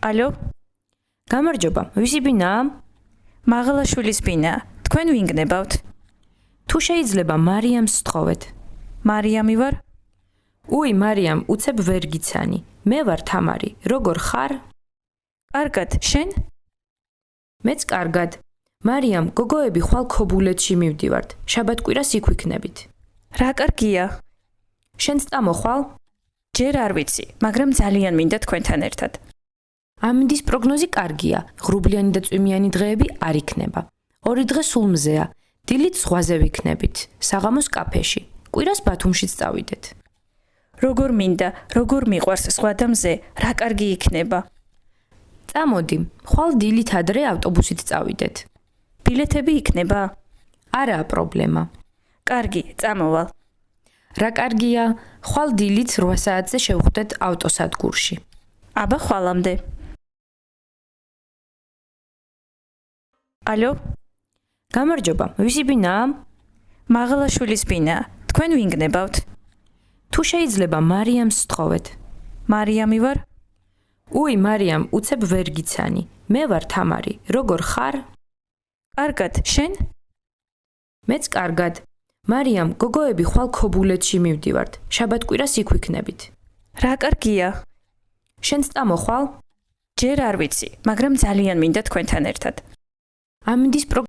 ალო, გამარჯობა, ვისი ბინაა? მაღალაშვილის ბინა. თქვენ ვინ გნებავთ? თუ შეიძლება მარიამს სთხოვეთ. მარიამი ვარ? უი, მარიამ, უცებ ვერ გიცანი. მე ვარ თამარი. როგორ ხარ? კარგად, შენ? მეც კარგად. მარიამ, გოგოები ხვალ ქობულეთში მივდივართ. შაბათ-კვირას იქ ვიქნებით. რა კარგია? შენც წამოხვალ? ჯერ არ ვიცი, მაგრამ ძალიან მინდა თქვენთან ერთად. ამინდის პროგნოზი კარგია. ღრუბლიანი და წვიმიანი დღეები არ იქნება. 2 დღე სულ მზეა. დილით ზღვაზე ვიქნებით. საღამოს კაფეში. კვირას ბათუმშიც წავიდეთ. როგორ მინდა, როგორ მიყვარს სხვა და მზე, რა კარგი იქნება. წამოდი, ხვალ დილით ადრე ავტობუსით წავიდეთ. ბილეთები იქნება? არაა პრობლემა. კარგი, წამოვალ. რა კარგია, ხვალ დილით 8 საათზე შევხვდეთ ავტოსადგურში. აბა ხვალამდე. ალო, გამარჯობა, ვისი ბინაა? მაღალაშვილის ბინა. თქვენ ვინ გნებავთ? თუ შეიძლება მარიამს სთხოვეთ. მარიამი ვარ? უი, მარიამ, უცებ ვერ გიცანი. მე ვარ თამარი. როგორ ხარ? კარგად, შენ? მეც კარგად. მარიამ, გოგოები ხვალ ქობულეთში მივდივართ. შაბათ-კვირას იქ ვიქნებით. რა კარგია? შენც წამოხვალ? ჯერ არ ვიცი, მაგრამ ძალიან მინდა თქვენთან ერთად. ამინდის